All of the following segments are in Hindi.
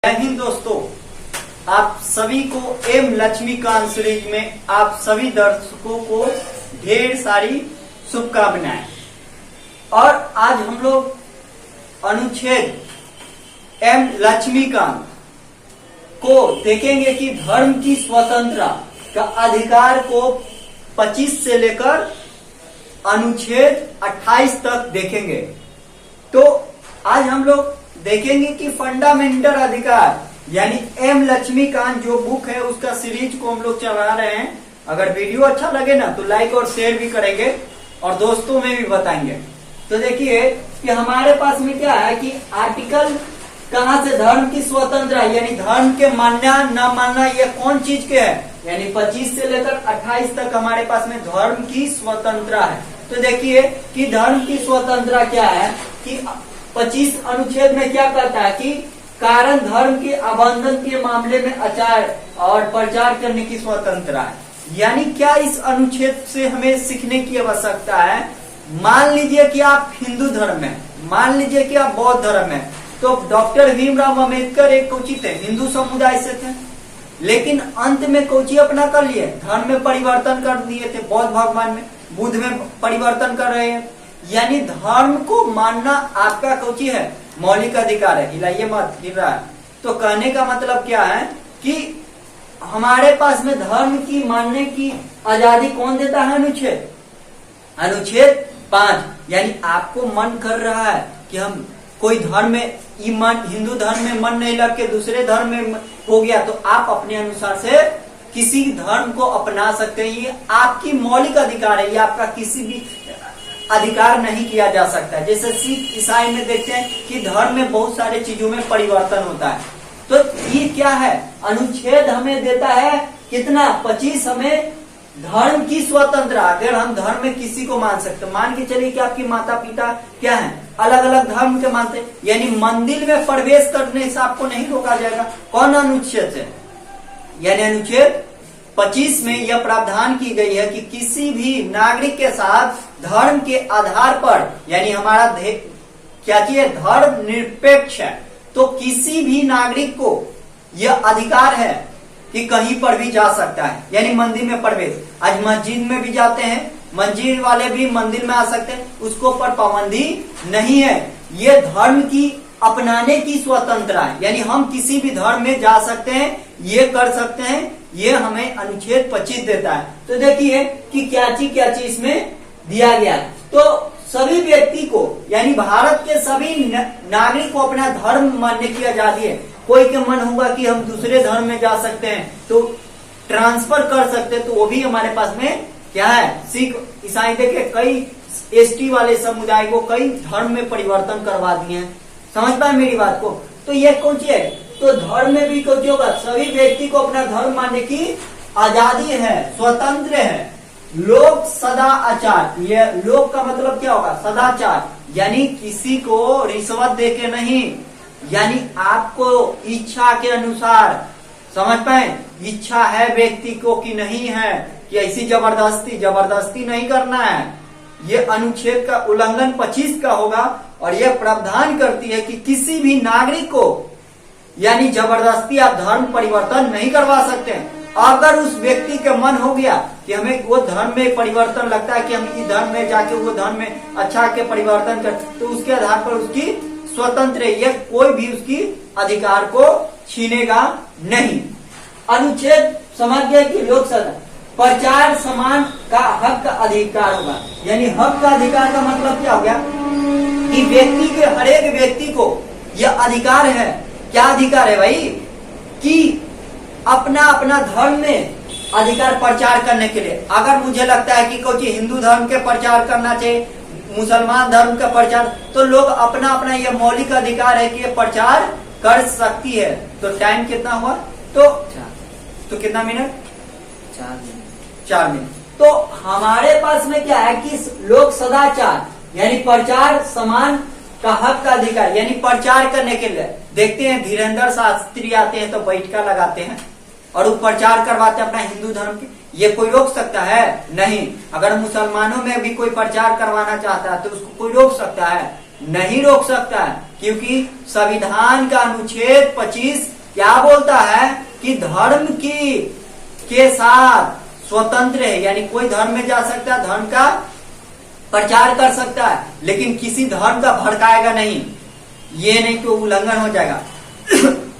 जय हिंद दोस्तों, आप सभी को एम लक्ष्मीकांत सीरीज में आप सभी दर्शकों को ढेर सारी शुभकामनाएं। और आज हम लोग अनुच्छेद एम लक्ष्मीकांत को देखेंगे कि धर्म की स्वतंत्रता का अधिकार को 25 से लेकर अनुच्छेद 28 तक देखेंगे। तो आज हम लोग देखेंगे कि फंडामेंटल अधिकार यानी एम लक्ष्मीकांत जो बुक है उसका सीरीज को हम लोग चला रहे हैं। अगर वीडियो अच्छा लगे ना तो लाइक और शेयर भी करेंगे और दोस्तों में भी बताएंगे। तो देखिए कि हमारे पास में क्या है कि आर्टिकल कहां से धर्म की स्वतंत्रता यानी धर्म के मानना न मानना ये कौन चीज के है, यानी 25 से लेकर 28 तक हमारे पास में धर्म की स्वतंत्रता है। तो देखिए कि धर्म की स्वतंत्रता क्या है कि 25 अनुच्छेद में क्या कहता है कि कारण धर्म के आबंधन के मामले में आचार और प्रचार करने की स्वतंत्रता है। यानी क्या इस अनुच्छेद से हमें सीखने की आवश्यकता है। मान लीजिए कि आप हिंदू धर्म में, मान लीजिए कि आप बौद्ध धर्म में, तो डॉक्टर भीमराव अम्बेडकर एक कोची थे, हिंदू समुदाय से थे, लेकिन अंत में कोची अपना कर लिए, धर्म में परिवर्तन कर दिए थे, बौद्ध भगवान में, बुद्ध में परिवर्तन कर रहे हैं। यानी धर्म को मानना आपका कोची है, मौलिक अधिकार है। हिलाइए मत, हिल रहा है। तो कहने का मतलब क्या है कि हमारे पास में धर्म की मानने की आजादी कौन देता है, अनुच्छेद 5। यानी आपको मन कर रहा है कि हम कोई धर्म में हिंदू धर्म में मन नहीं लग के दूसरे धर्म में हो गया तो आप अपने अनुसार से किसी धर्म को अपना सकते हैं। ये आपकी मौलिक अधिकार है, ये आपका किसी भी अधिकार नहीं किया जा सकता है। जैसे सिख ईसाई में देखते हैं कि धर्म में बहुत सारे चीजों में परिवर्तन होता है। तो ये क्या है, अनुच्छेद हमें देता है कितना, 25 हमें धर्म की स्वतंत्रता। अगर हम धर्म में किसी को मान सकते, मान के चलिए कि आपकी माता पिता क्या है, अलग अलग धर्म के मानते, यानी मंदिर में प्रवेश करने से आपको नहीं रोका जाएगा। कौन अनुच्छेद से, यानी अनुच्छेद 25 में यह प्रावधान की गई है कि किसी भी नागरिक के साथ धर्म के आधार पर, यानी हमारा क्या चाहिए, धर्म निरपेक्ष है, तो किसी भी नागरिक को यह अधिकार है कि कहीं पर भी जा सकता है, यानी मंदिर में प्रवेश। आज मस्जिद में भी जाते हैं, मस्जिद वाले भी मंदिर में आ सकते हैं, उसको पर पाबंदी नहीं है। ये धर्म की अपनाने की स्वतंत्रता है, यानी हम किसी भी धर्म में जा सकते हैं, ये कर सकते हैं, ये हमें अनुच्छेद 25 देता है। तो देखिए कि क्या चीज इसमें दिया गया है। तो सभी व्यक्ति को यानी भारत के सभी नागरिक को अपना धर्म मानने की आजादी है। कोई के मन होगा कि हम दूसरे धर्म में जा सकते हैं तो ट्रांसफर कर सकते हैं, तो वो भी हमारे पास में क्या है, सिख ईसाई देखे कई एसटी वाले समुदाय को कई धर्म में परिवर्तन करवा दिए हैं। समझ पाए मेरी बात को। तो ये कौन सी है, तो धर्म में भी कौन होगा, सभी व्यक्ति को अपना धर्म मानने की आजादी है, स्वतंत्र है। लोक सदा आचार, ये लोक का मतलब क्या होगा, सदाचार, यानी किसी को रिश्वत देके नहीं, यानी आपको इच्छा के अनुसार, समझ पाए, इच्छा है व्यक्ति को कि नहीं है कि ऐसी जबरदस्ती नहीं करना है। ये अनुच्छेद का उल्लंघन 25 का होगा और यह प्रावधान करती है कि किसी भी नागरिक को यानी जबरदस्ती आप धर्म परिवर्तन नहीं करवा सकते हैं। अगर उस व्यक्ति के मन हो गया कि हमें वो धर्म में परिवर्तन लगता है कि हम इस धर्म में जाके वो धर्म में अच्छा के परिवर्तन कर, तो उसके आधार पर उसकी स्वतंत्र है, यह कोई भी उसकी अधिकार को छीनेगा नहीं। अनुच्छेद समझ गया कि लोक सदा प्रचार समान का हक का अधिकार होगा, यानी हक का अधिकार का मतलब क्या हो गया कि व्यक्ति के हर एक व्यक्ति को यह अधिकार है। क्या अधिकार है भाई, कि अपना अपना धर्म में अधिकार प्रचार करने के लिए। अगर मुझे लगता है कि कोई हिंदू धर्म के प्रचार करना चाहिए, मुसलमान धर्म का प्रचार, तो लोग अपना अपना यह मौलिक अधिकार है कि ये प्रचार कर सकती है। तो टाइम कितना हुआ, तो कितना मिनट, 4 मिनट। तो हमारे पास में क्या है कि लोक सदाचार यानी प्रचार समान का हक का अधिकार, यानी प्रचार करने के लिए देखते हैं धीरेन्द्र शास्त्री आते हैं तो बैठका लगाते हैं और वो प्रचार करवाते हैं अपना हिंदू धर्म की। ये कोई रोक सकता है नहीं। अगर मुसलमानों में भी कोई प्रचार करवाना चाहता है तो उसको कोई रोक सकता है नहीं, रोक सकता है। क्योंकि संविधान का अनुच्छेद 25 क्या बोलता है कि धर्म की के साथ स्वतंत्र है, यानी कोई धर्म में जा सकता है, धर्म का प्रचार कर सकता है, लेकिन किसी धर्म का भड़काएगा नहीं। ये नहीं तो उल्लंघन हो जाएगा।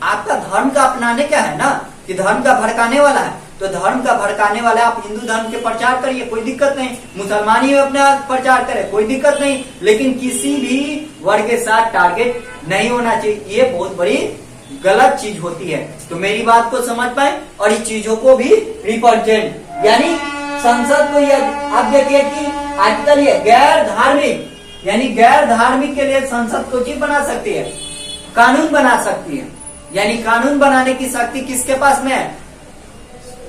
आपका धर्म का अपनाने क्या है ना कि धर्म का भड़काने वाला है, तो धर्म का भड़काने वाला है, आप हिंदू धर्म के प्रचार करिए, कोई दिक्कत नहीं। मुसलमानी में अपना प्रचार करे, कोई दिक्कत नहीं, लेकिन किसी भी वर्ग के साथ टारगेट नहीं होना चाहिए। ये बहुत बड़ी गलत चीज होती है। तो मेरी बात को समझ पाए और इस चीजों को भी रिप्रेजेंट, यानी संसद को आप देखिए कि आजकल ये गैर धार्मिक, यानी गैर धार्मिक के लिए संसद को चीज बना सकती है, कानून बना सकती है, यानी कानून बनाने की शक्ति किसके पास में है?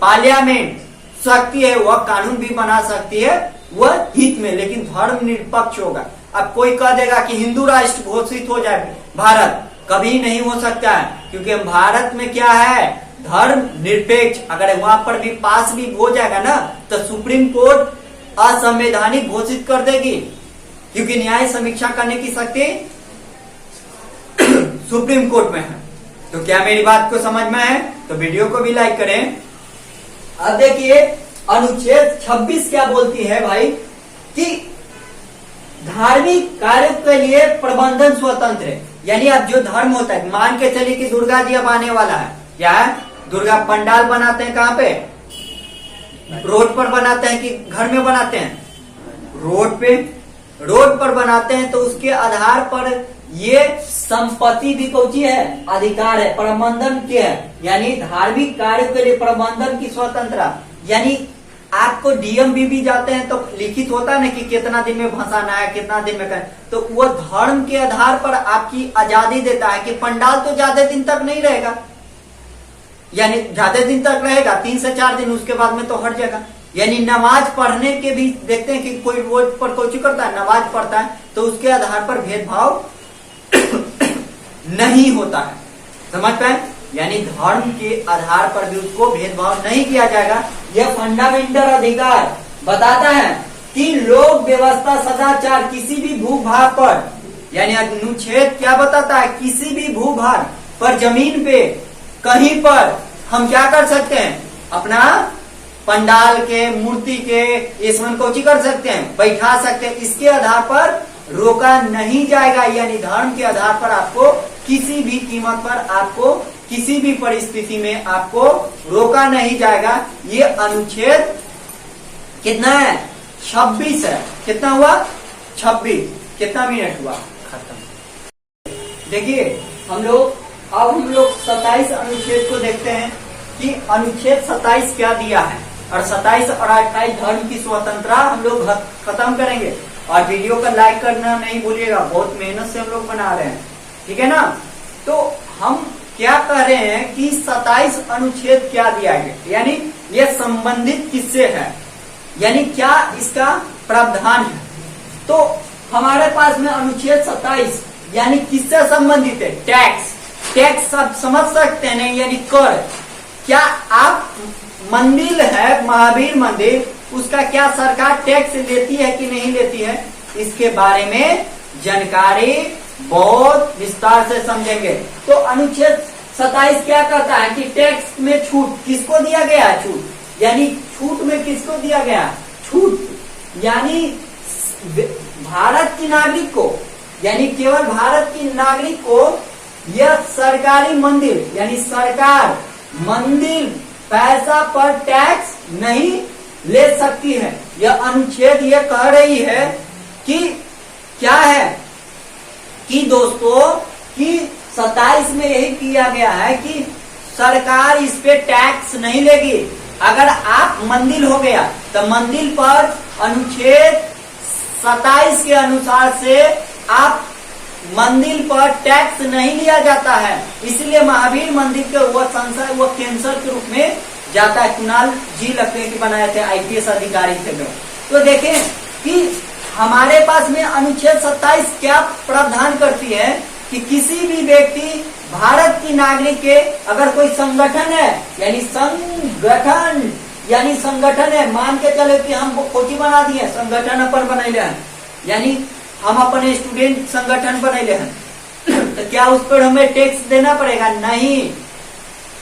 पार्लियामेंट शक्ति है, वह कानून भी बना सकती है, वह हित में, लेकिन धर्म निरपेक्ष होगा। अब कोई कह देगा कि हिंदू राष्ट्र घोषित हो जाए भारत, कभी नहीं हो सकता है, क्योंकि भारत में क्या है, धर्म निरपेक्ष। अगर वहां पर भी पास भी हो जाएगा ना तो सुप्रीम कोर्ट असंवैधानिक घोषित कर देगी, क्योंकि न्याय समीक्षा करने की शक्ति सुप्रीम कोर्ट में है। तो क्या मेरी बात को समझ में है? तो वीडियो को भी लाइक करें। अब देखिए अनुच्छेद 26 क्या बोलती है भाई कि धार्मिक कार्य के लिए प्रबंधन स्वतंत्र है, यानी अब जो धर्म होता है, मान के चलिए कि दुर्गा जी अब आने वाला है, क्या है, दुर्गा पंडाल बनाते हैं कहाँ पे? रोड पर बनाते हैं कि घर में बनाते हैं? रोड पे, रोड पर बनाते हैं, तो उसके आधार पर ये संपत्ति भी कौची है, अधिकार है, प्रबंधन के है, यानी धार्मिक कार्य के लिए प्रबंधन की स्वतंत्रता। यानी आपको डीएमवी भी जाते हैं तो लिखित होता है ना कि कितना दिन में भसाना है, कितना दिन में करें, तो वो धर्म के आधार पर आपकी आजादी देता है कि पंडाल तो ज्यादा दिन तक नहीं रहेगा, यानी ज्यादा दिन तक रहेगा 3 से 4 दिन, उसके बाद में तो हट जाएगा। यानी नमाज पढ़ने के भी देखते हैं कि कोई रोड पर कोई करता है, नमाज पढ़ता है, तो उसके आधार पर भेदभाव नहीं होता है, समझ पाए? यानी धर्म के आधार पर भी उसको भेदभाव नहीं किया जाएगा। यह फंडामेंटल अधिकार बताता है कि लोक व्यवस्था सदाचार किसी भी भूभाग पर, यानी अनुच्छेद क्या बताता है, किसी भी भूभाग पर, जमीन पे, कहीं पर हम क्या कर सकते हैं, अपना पंडाल के, मूर्ति के, इसमें कोची कर सकते हैं, बैठा सकते हैं। इसके आधार पर रोका नहीं जाएगा, यानी धर्म के आधार पर आपको किसी भी कीमत पर, आपको किसी भी परिस्थिति में आपको रोका नहीं जाएगा। ये अनुच्छेद कितना है, 26 है। कितना हुआ, 26। कितना मिनट हुआ, खत्म। देखिए हम लोग अब 27 अनुच्छेद को देखते हैं कि अनुच्छेद 27 क्या दिया है, और 27 और 28 धर्म की स्वतंत्रता हम लोग खत्म करेंगे। और वीडियो का लाइक करना नहीं भूलिएगा, बहुत मेहनत से हम लोग बना रहे हैं, ठीक है ना। तो हम क्या कह रहे हैं कि 27 अनुच्छेद क्या दिया गया, यानी ये संबंधित किससे है, यानी क्या इसका प्रावधान है। तो हमारे पास में अनुच्छेद 27 यानी किससे संबंधित है, टैक्स। टैक्स सब समझ सकते हैं, यानी कर। क्या आप मंदिर है, महावीर मंदिर, उसका क्या सरकार टैक्स लेती है कि नहीं लेती है, इसके बारे में जानकारी बहुत विस्तार से समझेंगे। तो अनुच्छेद 27 क्या कहता है कि टैक्स में छूट किसको दिया गया है, छूट, यानी छूट में किसको दिया गया, छूट, यानी भारत की नागरिक को, यानी केवल भारत की नागरिक को यह सरकारी मंदिर, यानी सरकार मंदिर पैसा पर टैक्स नहीं ले सकती है। यह अनुच्छेद यह कह रही है कि क्या है कि दोस्तों कि 27 में यही किया गया है कि सरकार इस पे टैक्स नहीं लेगी। अगर आप मंदिर हो गया तो मंदिर पर अनुच्छेद 27 के अनुसार से आप मंदिर पर टैक्स नहीं लिया जाता है, इसलिए महावीर मंदिर के वह संशय, वह कैंसर के रूप में जाता है। कुणाल जी लगते हैं कि बनाए थे, आईपीएस अधिकारी थे लोग। तो देखें कि हमारे पास में अनुच्छेद 27 क्या प्रावधान करती है कि किसी भी व्यक्ति भारत की नागरिक के अगर कोई संगठन है, यानी संगठन, यानी संगठन है, मान के चले कि हम कोची बना दिए, संगठन अपन बनैले हैं, यानी हम अपने स्टूडेंट संगठन बनैले हैं, तो क्या उस पर हमें टैक्स देना पड़ेगा? नहीं।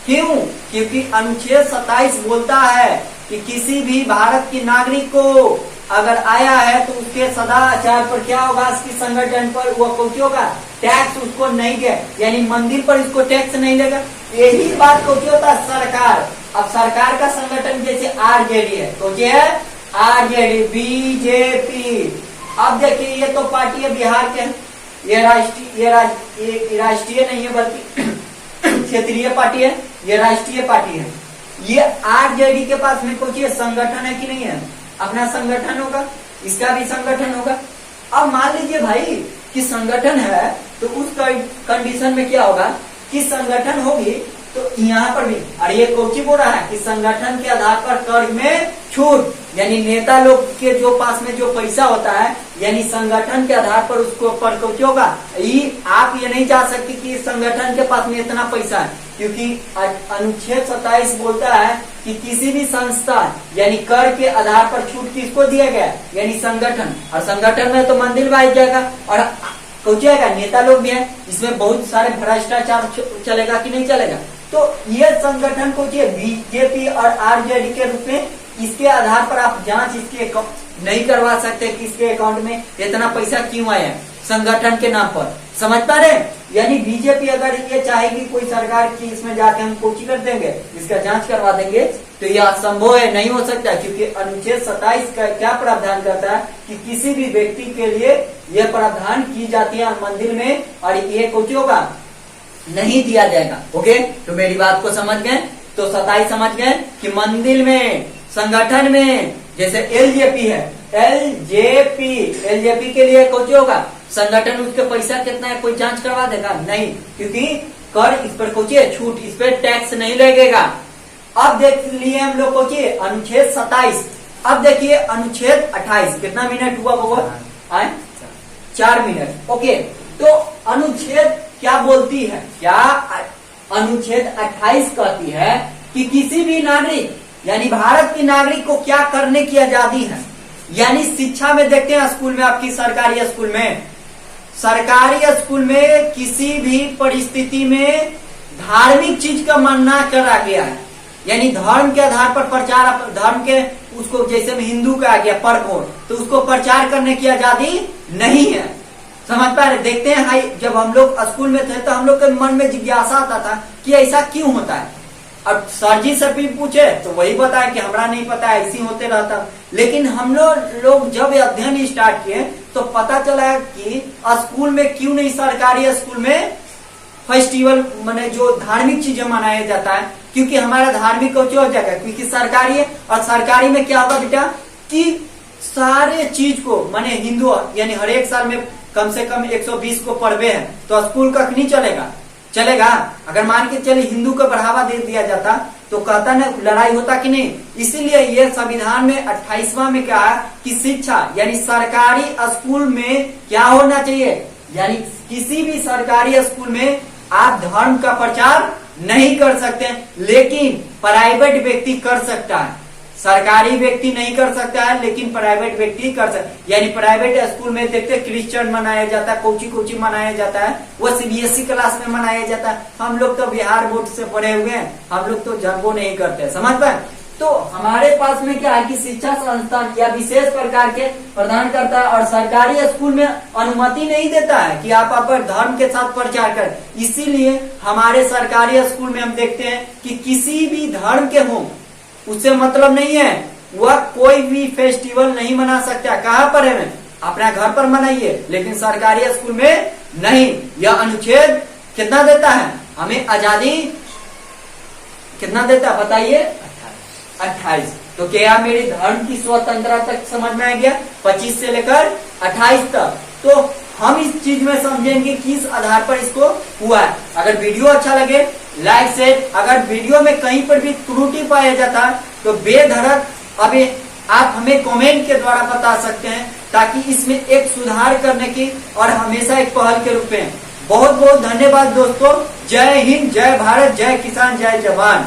क्यों? क्योंकि अनुच्छेद 27 बोलता है कि किसी भी भारत की नागरिक को अगर आया है तो उसके सदाचार पर क्या होगा, इसकी संगठन पर वो कुछ होगा, टैक्स उसको नहीं दे, यानी मंदिर पर इसको टैक्स नहीं देगा। यही बात को होता है सरकार। अब सरकार का संगठन जैसे आरजेडी है, तो ये है आरजेडी, बीजेपी। अब देखिए ये तो पार्टी है बिहार के, ये राष्ट्रीय नहीं है बल्कि क्षेत्रीय पार्टी है, ये राष्ट्रीय पार्टी है। ये आरजेडी के पास में कुछ संगठन है कि नहीं है? अपना संगठन होगा, इसका भी संगठन होगा। अब मान लीजिए भाई कि संगठन है तो उस कंडीशन में क्या होगा कि संगठन होगी तो यहाँ पर भी, और ये कोची बोल रहा है कि संगठन के आधार पर कर में छूट, यानी नेता लोग के जो पास में जो पैसा होता है, यानी संगठन के आधार पर उसको पर कुछ होगा। आप ये नहीं जा सकते कि संगठन के पास में इतना पैसा है, क्योंकि अनुच्छेद 27 बोलता है कि किसी भी संस्था यानी कर के आधार पर छूट किसको दिया गया, यानी संगठन। और संगठन में तो मंदिर भी आ जाएगा और कुछ जाएगा, नेता लोग भी हैं, इसमें बहुत सारे भ्रष्टाचार चलेगा कि नहीं चलेगा। तो ये संगठन को बीजेपी और आरजेडी के रूप में, इसके आधार पर आप जांच इसके नहीं करवा सकते कि इसके अकाउंट में इतना पैसा क्यों आया है संगठन के नाम पर। समझ पा रहे? यानी बीजेपी अगर ये चाहेगी कोई सरकार की इसमें जाके हम कोची कर देंगे, इसका जांच करवा देंगे, तो यह असंभव है, नहीं हो सकता। क्योंकि अनुच्छेद 27 का क्या प्रावधान करता है कि किसी भी व्यक्ति के लिए यह प्रावधान की जाती है मंदिर में, और ये कुछ होगा नहीं दिया जाएगा। ओके, तो मेरी बात को समझ गए? तो 27 समझ गए कि मंदिर में, संगठन में, जैसे एलजेपी है, एलजेपी के लिए कुछ होगा, संगठन उसके पैसा कितना है कोई जांच करवा देगा? नहीं, क्योंकि कर इस पर कुछ छूट, इस पर टैक्स नहीं लगेगा। अब देख लिए हम लोग कुछ अनुच्छेद 27। अब देखिए अनुच्छेद 28, कितना मिनट हुआ बाबा? 4 मिनट। ओके, तो अनुच्छेद क्या बोलती है? क्या अनुच्छेद 28 कहती है कि किसी भी नागरिक यानी भारत के नागरिक को क्या करने की आजादी है। यानी शिक्षा में देखते हैं, स्कूल में, आपकी सरकारी स्कूल में किसी भी परिस्थिति में धार्मिक चीज का मना करा गया है, यानी धर्म के आधार पर प्रचार, धर्म के उसको, जैसे में हिंदू का आ गया पर्व, तो उसको प्रचार करने की आजादी नहीं है। समझ पा रहे? देखते हैं हाई, जब हम लोग स्कूल में थे तो हम लोग के मन में जिज्ञासा आता था कि ऐसा क्यों होता है। अब सर जी से भी पूछे तो वही बताया कि हमरा नहीं पता, ऐसी होते रहता। लेकिन हम लोग जब अध्ययन स्टार्ट किए तो पता चला कि स्कूल में क्यों नहीं, सरकारी स्कूल में फेस्टिवल माने जो धार्मिक चीजें मनाया जाता है, क्योंकि हमारा धार्मिक हो जाएगा, क्योंकि सरकारी है। और सरकारी में क्या होगा बेटा कि सारे चीज को माने हिंदू, यानी हर एक साल में कम से कम 120 को पर्वे है, तो स्कूल का नहीं चलेगा। अगर मान के चले हिंदू को बढ़ावा दे दिया जाता तो कहता ना लड़ाई होता कि नहीं। इसीलिए ये संविधान में 28वां में कहा कि शिक्षा यानी सरकारी स्कूल में क्या होना चाहिए, यानी किसी भी सरकारी स्कूल में आप धर्म का प्रचार नहीं कर सकते, लेकिन प्राइवेट व्यक्ति कर सकता है। सरकारी व्यक्ति नहीं कर सकता है, लेकिन प्राइवेट व्यक्ति कर सकता है। यानी प्राइवेट स्कूल में देखते क्रिश्चियन मनाया जाता है, कोची मनाया जाता है, वो सीबीएसई क्लास में मनाया जाता है। हम लोग तो बिहार बोर्ड से पढ़े हुए हैं, हम लोग तो जन्मो नहीं करते। समझ पाए? तो हमारे पास में क्या है कि शिक्षा संस्थान या विशेष प्रकार के प्रदान करता है, और सरकारी स्कूल में अनुमति नहीं देता है कि आप अपने धर्म के साथ प्रचार करें। इसीलिए हमारे सरकारी स्कूल में हम देखते हैं कि किसी भी धर्म के हों, उससे मतलब नहीं है, वह कोई भी फेस्टिवल नहीं मना सकता। कहाँ पर है? अपना घर पर मनाइए, लेकिन सरकारी स्कूल में नहीं। यह अनुच्छेद कितना देता है हमें आजादी, कितना देता है बताइए? 28। तो क्या मेरी धर्म की स्वतंत्रता तक समझ में आ गया? 25 से लेकर 28 तक। तो हम इस चीज में समझेंगे किस आधार पर इसको हुआ है। अगर वीडियो अच्छा लगे लाइक शेयर, अगर वीडियो में कहीं पर भी त्रुटि पाया जाता तो बेधड़क अभी आप हमें कमेंट के द्वारा बता सकते हैं, ताकि इसमें एक सुधार करने की और हमेशा एक पहल के रूप में। बहुत बहुत धन्यवाद दोस्तों। जय हिंद, जय भारत, जय किसान, जय जवान।